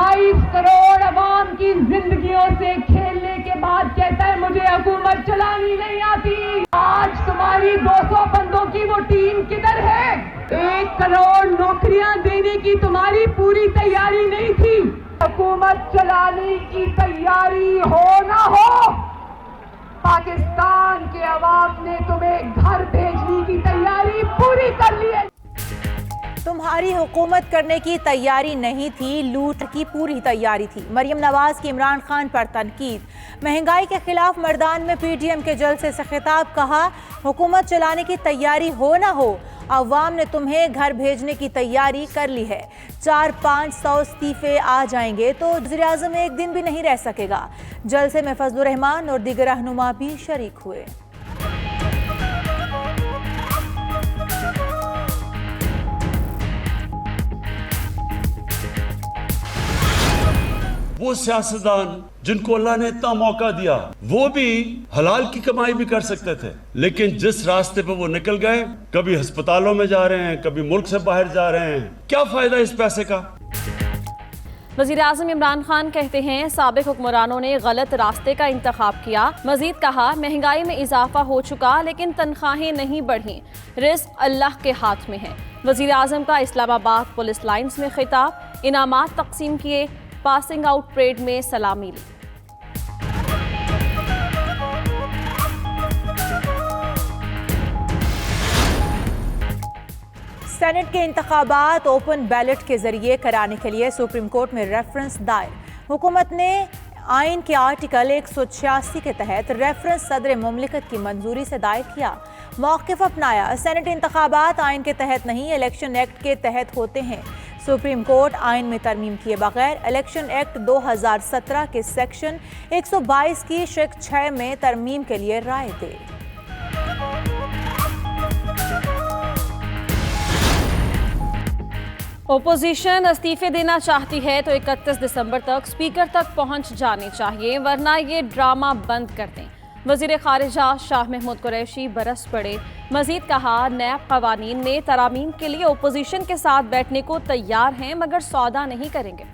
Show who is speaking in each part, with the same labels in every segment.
Speaker 1: 22 करोड़ अवाम की जिंदगियों से खेलने के बाद कहता है मुझे हुकूमत चलानी नहीं आती। आज तुम्हारी 200 बंदों की वो टीम किधर है? 1 करोड़ नौकरियां देने की तुम्हारी पूरी तैयारी नहीं थी। हुकूमत चलाने की तैयारी हो ना हो, पाकिस्तान के अवाम ने तुम्हें घर भेजने की तैयारी पूरी कर ली है।
Speaker 2: तुम्हारी हुकूमत करने की तैयारी नहीं थी, लूट की पूरी तैयारी थी। मरियम नवाज की इमरान खान पर तनकीद। महंगाई के खिलाफ मर्दान में पीटीएम के जलसे से खिताब। कहा हुकूमत चलाने की तैयारी हो ना हो, अवाम ने तुम्हें घर भेजने की तैयारी कर ली है। 400-500 इस्तीफे आ जाएंगे तो वज़ीर-ए-आज़म एक दिन भी नहीं रह सकेगा। जलसे में फजलुर रहमान और दीगर रहनुमा भी शरीक हुए।
Speaker 3: वो सियासतदान जिनको अल्लाह ने इतना मौका दिया, वो भी हलाल की कमाई भी कर सकते थे, लेकिन जिस रास्ते पे वो निकल गए, कभी अस्पतालों में जा रहे हैं, कभी मुल्क से बाहर जा रहे हैं। क्या फायदा इस पैसे का?
Speaker 4: वज़ीर-ए-आज़म इमरान खान कहते हैं साबिक हुक्मरानों ने गलत रास्ते का इंतखाब किया। मजीद कहा महंगाई में इजाफा हो चुका लेकिन तनख्वाहें नहीं बढ़ी, रिस्क अल्लाह के हाथ में है। वज़ीर-ए-आज़म का इस्लामाबाद पुलिस लाइन्स में खिताब। इनामात तकसीम किए, पासिंग आउट परेड में सलामी ली।
Speaker 2: सेनेट के इंतखाबात ओपन बैलेट के जरिए कराने के लिए सुप्रीम कोर्ट में रेफरेंस दायर। हुकूमत ने आइन के आर्टिकल 186 के तहत रेफरेंस सदर मुमलिकत की मंजूरी से दायर किया। मौक़िफ़ अपनाया, सेनेट इंतखाबात आइन के तहत नहीं, इलेक्शन एक्ट के तहत होते हैं। सुप्रीम कोर्ट आइन में तरमीम किए बगैर इलेक्शन एक्ट 2017 के सेक्शन 122 की शिक 6 में तरमीम के लिए राय दे।
Speaker 4: ओपोजिशन इस्तीफे देना चाहती है तो 31 दिसंबर तक स्पीकर तक पहुंच जानी चाहिए, वरना ये ड्रामा बंद कर दें। वज़ीर ख़ारिजा शाह महमूद कुरैशी बरस पड़े। मजीद कहा नैब क़वानीन में तरामीम के लिए ओपोजिशन के साथ बैठने को तैयार हैं मगर सौदा नहीं करेंगे।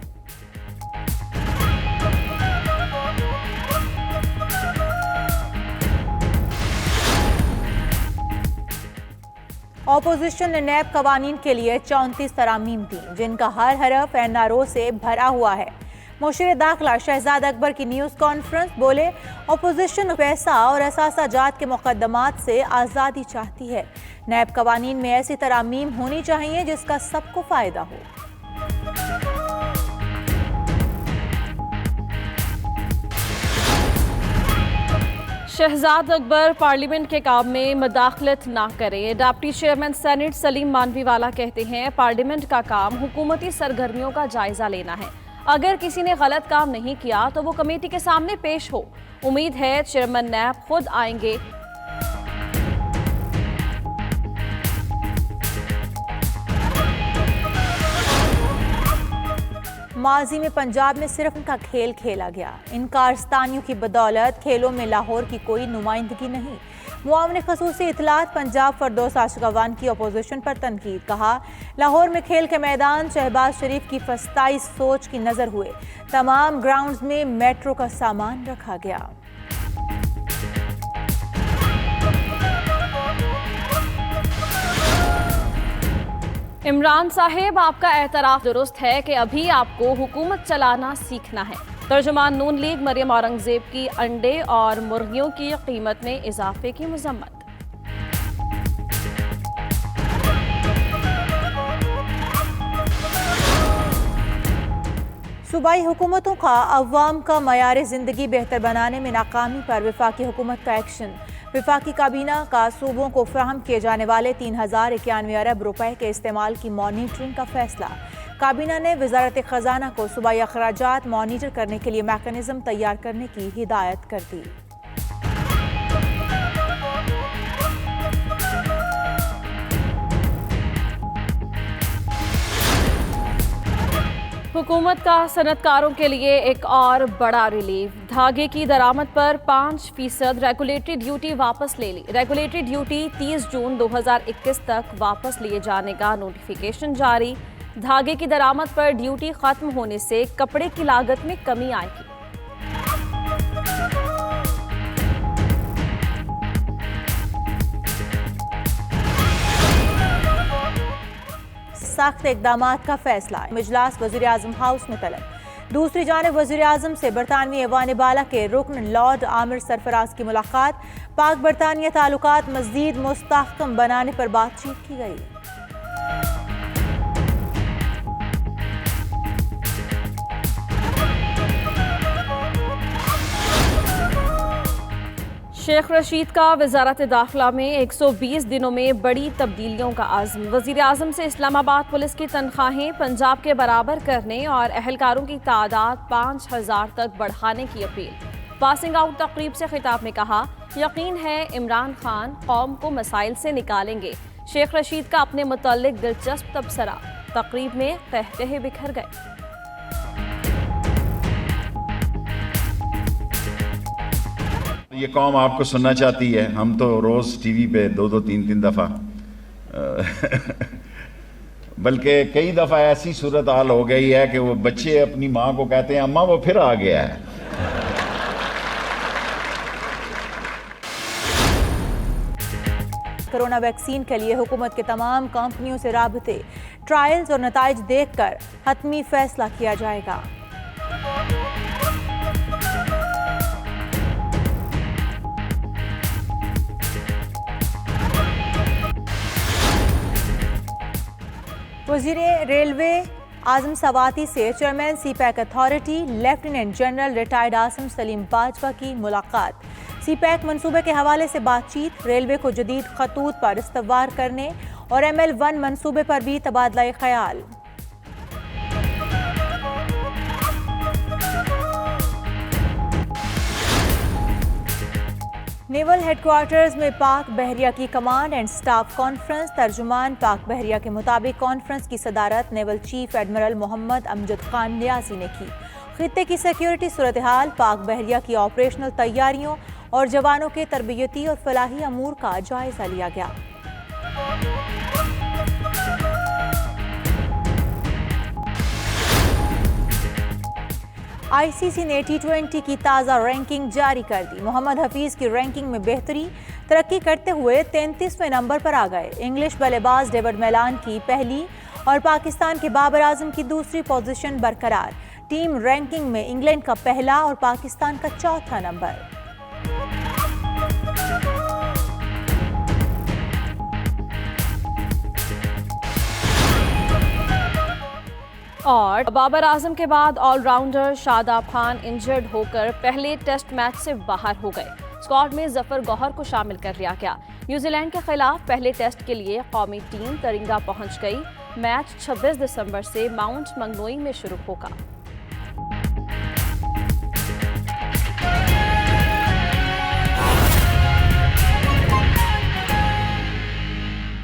Speaker 2: ऑपोजिशन ने नैब कवानीन के लिए 34 तरामीम दी, जिनका हर हरफ एनआरओ से भरा हुआ है। मुशीर दाखिला शहजाद अकबर की न्यूज़ कॉन्फ्रेंस बोले ऑपोजिशन पैसा और असासाजात के मुकदमात से आज़ादी चाहती है। नैब कवानीन में ऐसी तरामीम होनी चाहिए जिसका सबको फ़ायदा हो।
Speaker 4: शहजाद अकबर पार्लियामेंट के काम में मुदाखलत ना करें। Deputy chairman senate Salim Mandviwalla कहते हैं पार्लियामेंट का काम हुकूमती सरगर्मियों का जायजा लेना है। अगर किसी ने गलत काम नहीं किया तो वो कमेटी के सामने पेश हो। उम्मीद है चेयरमैन नैब खुद आएंगे।
Speaker 2: माजी में पंजाब में सिर्फ उनका खेल खेला गया। इन कारस्तानियों की बदौलत खेलों में लाहौर की कोई नुमाइंदगी नहीं। मुआविन खसूसी इतलात पंजाब फरदौस आशिकवान की अपोजिशन पर तनकीद। कहा लाहौर में खेल के मैदान शहबाज शरीफ की फस्ताई सोच की नज़र हुए। तमाम ग्राउंड्स में मेट्रो का सामान रखा गया।
Speaker 4: इमरान साहिब, आपका एतराफ़ दुरुस्त है कि अभी आपको हुकूमत चलाना सीखना है। तर्जुमान नून लीग मरियम औरंगजेब की अंडे और मुर्गियों की कीमत में इजाफे की मजम्मत।
Speaker 2: सूबाई हुकूमतों का अवाम का मयार ज़िंदगी बेहतर बनाने में नाकामी पर वफाकी हुकूमत का एक्शन। वफाकी काबीना का सूबों को फराहम किए जाने वाले 3091 अरब रुपए के इस्तेमाल की मॉनिटरिंग का फैसला। काबीना ने वज़ारत ख़जाना को सूबाई अखराजात मॉनिटर करने के लिए मैकेनिज़्म तैयार करने की हिदायत कर दी।
Speaker 4: हुकूमत का सनतकारों के लिए एक और बड़ा रिलीफ। धागे की दरामद पर 5% रेगुलेटरी ड्यूटी वापस ले ली। रेगुलेटरी ड्यूटी 30 जून 2021 तक वापस लिए जाने का नोटिफिकेशन जारी। धागे की दरामद पर ड्यूटी खत्म होने से कपड़े की लागत में कमी आएगी।
Speaker 2: सख्त इक़दामात का फैसला, इजलास वज़ीर आज़म हाउस में तलब। दूसरी जानिब वज़ीर आज़म से बरतानवी ऐवान बाला के रुकन लॉर्ड आमिर सरफराज की मुलाकात। पाक बरतानिया ताल्लुकात मज़ीद मुस्तहकम बनाने पर बातचीत की गई।
Speaker 4: शेख रशीद का वजारत दाखिला में 120 दिनों में बड़ी तब्दीलियों का आज़म। वज़ीर आज़म से इस्लामाबाद पुलिस की तनख्वाहें पंजाब के बराबर करने और अहलकारों की तादाद 5000 तक बढ़ाने की अपील। पासिंग आउट तकरीब से खिताब में कहा, यकीन है इमरान खान कौम को मसाइल से निकालेंगे। शेख रशीद का अपने मुतल्लिक दिलचस्प तबसरा, तकरीब में कहकहे बिखर गए।
Speaker 5: ये कौम आपको सुनना चाहती है। हम तो रोज़ टीवी पे 2-2, 3-3 दफ़ा बल्कि कई दफ़ा ऐसी सूरत हाल हो गई है कि वो बच्चे अपनी माँ को कहते हैं अम्मा वो फिर आ गया है।
Speaker 2: कोरोना वैक्सीन के लिए हुकूमत के तमाम कंपनियों से राबते, ट्रायल्स और नताइज देखकर हतमी फैसला किया जाएगा। वज़ीर रेलवे आज़म सवाती से chairman CPEC authority lieutenant general retired Asim Salim Bajwa की मुलाकात। सीपैक मंसूबे के हवाले से बातचीत, रेलवे को जदीद खतूत पर इस्तवार करने और ML1 मंसूबे पर भी तबादला ख्याल। नेवल हेडक्वार्टर्स में पाक बहरिया की कमांड एंड स्टाफ कॉन्फ्रेंस। तर्जुमान पाक बहरिया के मुताबिक कॉन्फ्रेंस की सदारत naval chief admiral Mohammad Amjad Khan Niazi ने की। खित्ते की सिक्योरिटी सूरत हाल, पाक बहरिया की ऑपरेशनल तैयारियों और जवानों के तरबियती और फलाही अमूर का जायजा लिया गया। ICC ने T20 की ताज़ा रैंकिंग जारी कर दी। मोहम्मद हफीज़ की रैंकिंग में बेहतरी तरक्की करते हुए 33वें नंबर पर आ गए। इंग्लिश बल्लेबाज डेविड मेलान की पहली और पाकिस्तान के बाबर आजम की दूसरी पोजीशन बरकरार। टीम रैंकिंग में इंग्लैंड का पहला और पाकिस्तान का चौथा नंबर।
Speaker 4: और बाबर आजम के बाद ऑलराउंडर शादाब खान इंजर्ड होकर पहले टेस्ट मैच से बाहर हो गए। स्क्वाड में जफर गौहर को शामिल कर लिया गया। न्यूजीलैंड के खिलाफ पहले टेस्ट के लिए कौमी टीम तरिंगा पहुंच गई। मैच 26 दिसंबर से माउंट मंगनोई में शुरू होगा।